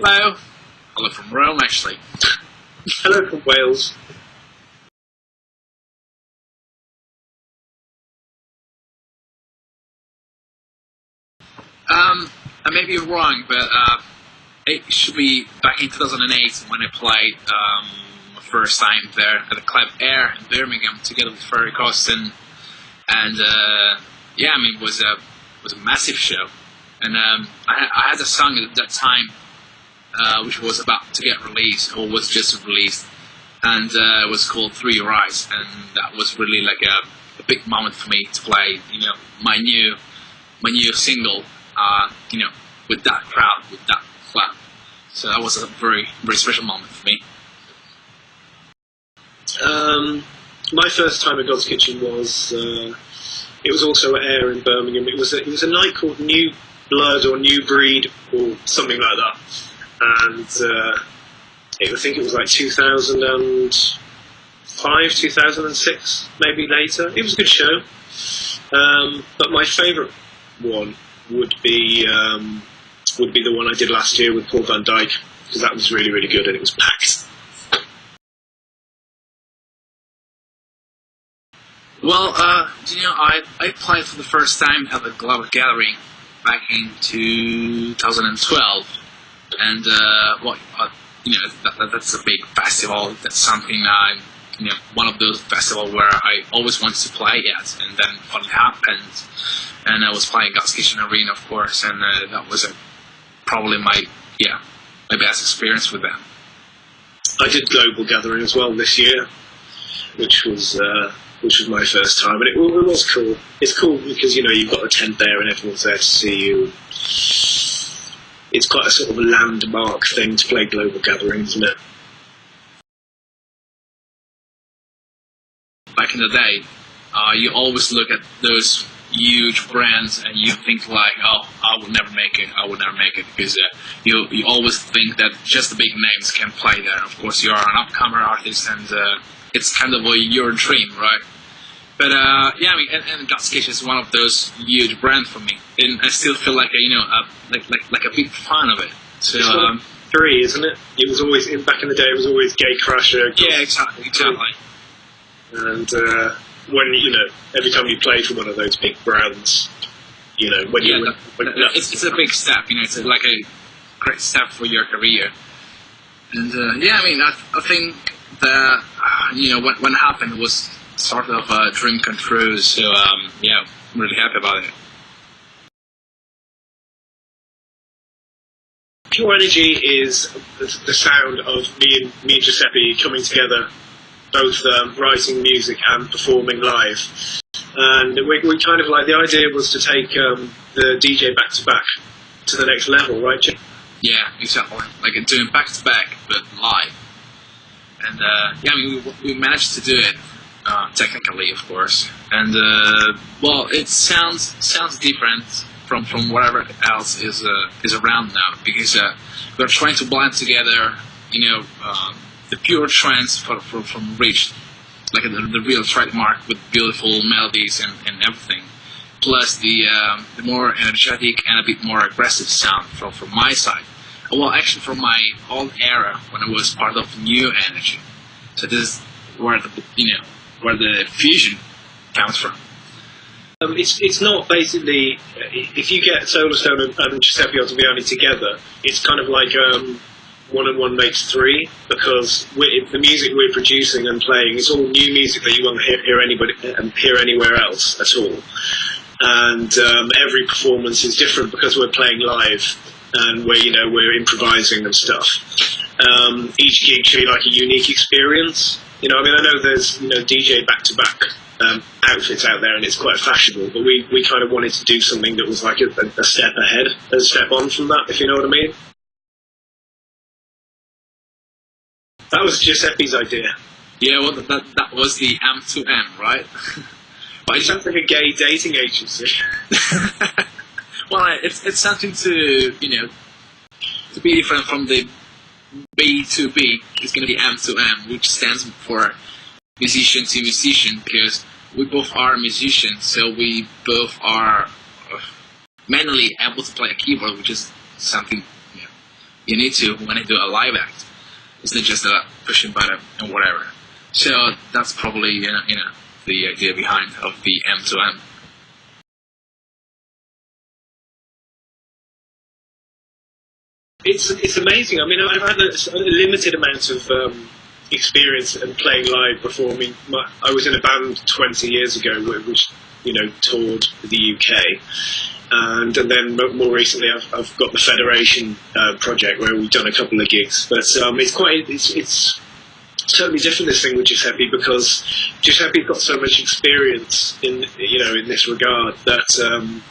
Hello. Hello from Rome, actually. Hello from Wales. I may be wrong, but it should be back in 2008 when I played my first time there at the Club Air in Birmingham together with Ferry Costin, and yeah, I mean it was a massive show, and I had a song at that time which was about to get released or was just released, and it was called Through Your Eyes, and that was really like a big moment for me to play, my new single, with that crowd, with that club. So that was a very, very special moment for me. My first time at Godskitchen was it was also at Air in Birmingham. It was a night called New Blood or New Breed or something like that, and I think it was like 2005, 2006, maybe later. It was a good show, but my favourite one would be the one I did last year with Paul van Dyk, because that was really, really good and it was packed. Well, I played for the first time at the Global Gathering back in 2012, and that's a big festival. That's something one of those festivals where I always wanted to play at, and then what happened, and I was playing Godskitchen Arena, of course, and that was probably my best experience with them. I did Global Gathering as well this year, which was my first time, and it was cool. It's cool because you've got a tent there and everyone's there to see you. It's quite a sort of a landmark thing to play Global Gathering, isn't it? Back in the day, you always look at those huge brands and you think like, oh, I will never make it, because you always think that just the big names can play there. Of course, you are an upcomer artist, and it's kind of your dream, right? But and Godskitchen is one of those huge brands for me, and I still feel like like a big fan of it. So three, isn't it? It was always back in the day. It was always Gatecrasher. Yeah, exactly. And when every time you play for one of those big brands, it's a big step. It's like a great step for your career. And I think that when it happened, it was sort of a dream come true. So I'm really happy about it. Pure Energy is the sound of me and Giuseppe coming together, both writing music and performing live. And we kind of like, the idea was to take the DJ back to back to the next level, right, Jim? Yeah, exactly. Like doing back to back, but live. And we managed to do it technically, of course. And it sounds different from whatever else is around now, because we're trying to blend together, the pure trance from Rich, like the real trademark with beautiful melodies and everything, plus the more energetic and a bit more aggressive sound from my side. Well, actually from my old era when I was part of New Energy. So this is where the fusion comes from. It's not basically, if you get Solarstone and Giuseppe Ottaviani together, it's kind of like 1 and 1 makes 3, because the music we're producing and playing is all new music that you won't hear anywhere else at all. And every performance is different because we're playing live and we're improvising and stuff. Each gig should be like a unique experience. I know there's DJ back-to-back outfits out there, and it's quite fashionable, but we kind of wanted to do something that was like a step ahead, a step on from that, if you know what I mean. That was Giuseppe's idea. Yeah, well, that was the M2M, right? It sounds like a gay dating agency. Well, it's something to be different from the B2B. It's going to be M2M, which stands for musician to musician, because we both are musicians, so we both are manually able to play a keyboard, which is something you need to when you do a live act. It's not just a pushing button and whatever. So that's probably the idea behind of the M2M. It's amazing. I mean, I've had a limited amount of experience in playing live performing. I was in a band 20 years ago which toured the UK, and then more recently I've got the Federation project where we've done a couple of gigs. But it's totally different, this thing with Giuseppe, because Giuseppe's got so much experience in this regard that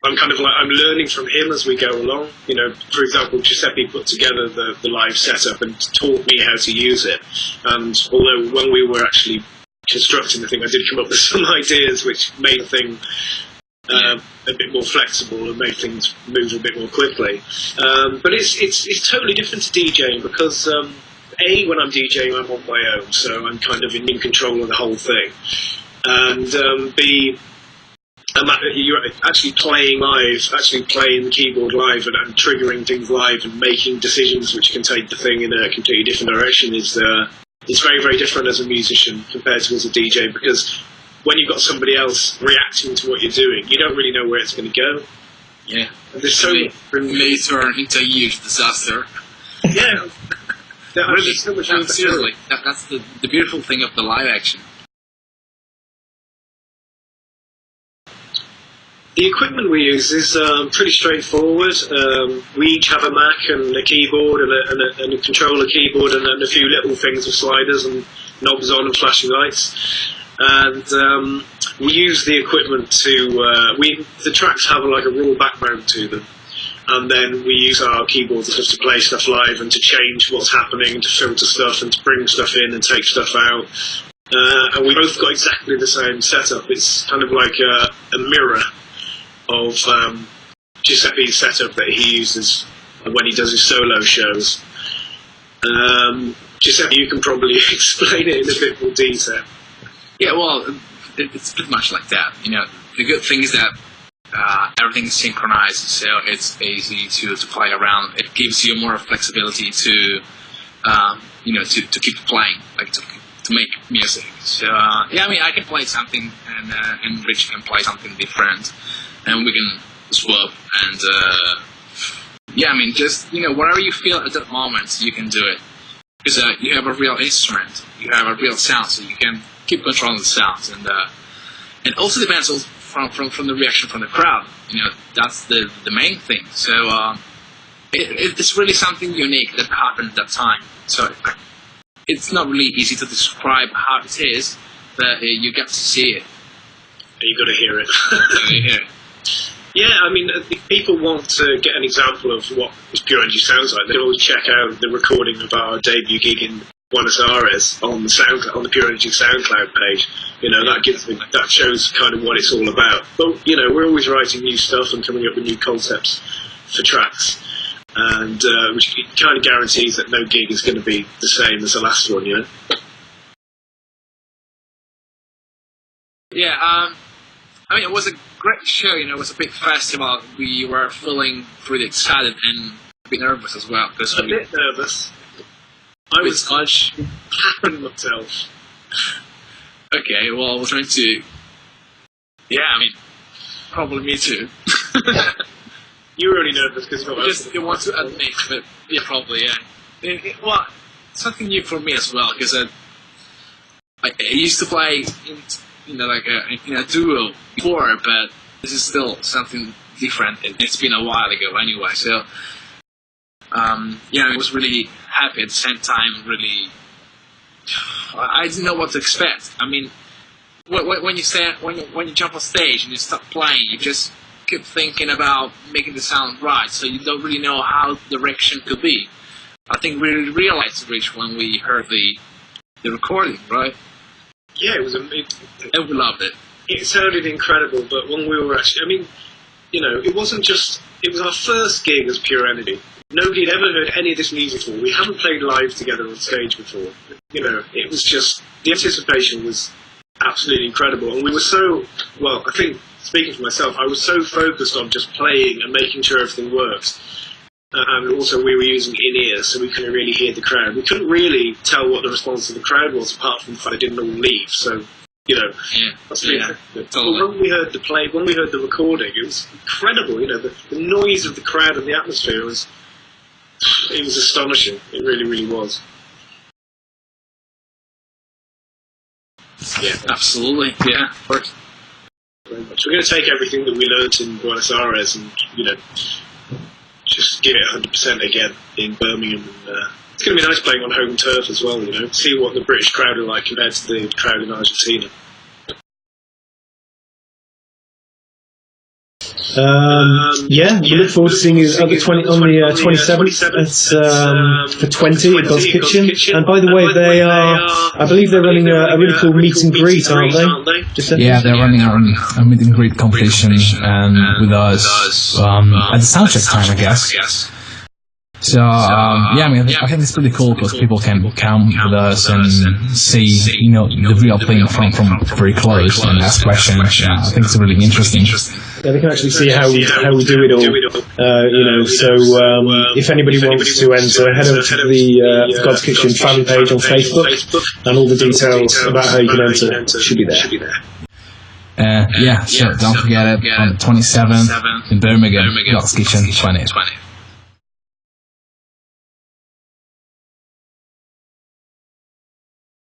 I'm kind of like, I'm learning from him as we go along. For example, Giuseppe put together the live setup and taught me how to use it. And although when we were actually constructing the thing, I did come up with some ideas which made the thing a bit more flexible and made things move a bit more quickly. But it's totally different to DJing because A, when I'm DJing, I'm on my own, so I'm kind of in control of the whole thing. And B, you're actually playing live, actually playing the keyboard live and triggering things live and making decisions which can take the thing in a completely different direction is very, very different as a musician compared to as a DJ, because when you've got somebody else reacting to what you're doing, you don't really know where it's going to go. Yeah. There's so many may turn into a huge disaster. Yeah. Really, so much seriously, that's the beautiful thing of the live action. The equipment we use is pretty straightforward. We each have a Mac and a keyboard and a controller keyboard and a few little things with sliders and knobs on and flashing lights. And we use the equipment the tracks have like a raw background to them. And then we use our keyboards to play stuff live and to change what's happening, to filter stuff and to bring stuff in and take stuff out. And we both got exactly the same setup. It's kind of like a mirror of Giuseppe's setup that he uses when he does his solo shows. Giuseppe, you can probably explain it in a bit more detail. Yeah, well, it's pretty much like that. The good thing is that everything is synchronized, so it's easy to play around. It gives you more flexibility to keep playing, like to make music. So I can play something and Rich can play something different, and we can swap. And just whatever you feel at that moment, you can do it, because you have a real instrument, you have a real sound, so you can keep controlling the sounds, and it also depends also from the reaction from the crowd. That's the main thing. So it's really something unique that happened at that time. So it's not really easy to describe how it is, but you get to see it. You got to hear it. Yeah, I mean, if people want to get an example of what Pure NRG sounds like, they can always check out the recording of our debut gig in Buenos Aires on the Pure NRG SoundCloud page. That shows kind of what it's all about. But we're always writing new stuff and coming up with new concepts for tracks, and which kind of guarantees that no gig is going to be the same as the last one. Yeah. It was a great show. It was a big festival. We were feeling pretty excited and a bit nervous as well. A bit nervous. I was clapping myself. Okay, well, I was trying to... Yeah, probably me too. You were really nervous because you just didn't want to admit, but yeah, probably, yeah. Well, something new for me as well, because I used to play in a duo before, but this is still something different. It's been a while ago anyway, so... I was really happy at the same time, really... I didn't know what to expect. When you jump on stage and you start playing, you just keep thinking about making the sound right, so you don't really know how the direction could be. I think we really realized, Rich, when we heard the recording, right? Yeah, it was and we loved it. It sounded incredible, but when we were actually... it wasn't just... It was our first gig as Pure NRG. Nobody had ever heard any of this music before. We haven't played live together on stage before. It was just... The anticipation was absolutely incredible. And we were so... Well, I think, speaking for myself, I was so focused on just playing and making sure everything worked and also we were using in-ears, so we couldn't really hear the crowd. We couldn't really tell what the response of the crowd was, apart from the fact they didn't all leave. So, that's totally. But when we heard the recording, it was incredible. The noise of the crowd and the atmosphere was astonishing. It really, really was. Yeah, absolutely. Yeah, of course. Very much. We're going to take everything that we learnt in Buenos Aires and just give it 100% again in Birmingham. And, it's going to be nice playing on home turf as well. See what the British crowd are like compared to the crowd in Argentina. We look forward to seeing you on the 27th for 20 at Godskitchen. And by the way, I believe they're running a really cool meet and greet, aren't they? Yeah, they're running a meet and greet competition with us at the soundcheck time, I guess. So, I think it's pretty cool because people can come with us and see, the real thing from very close and ask questions. I think it's really interesting. Yeah, they can actually see how we do it all. So if anybody wants to enter, head over to the Godskitchen fan page on Facebook, and all the details about how you can enter should be there. Don't forget it on the 27th in Birmingham, Godskitchen 20.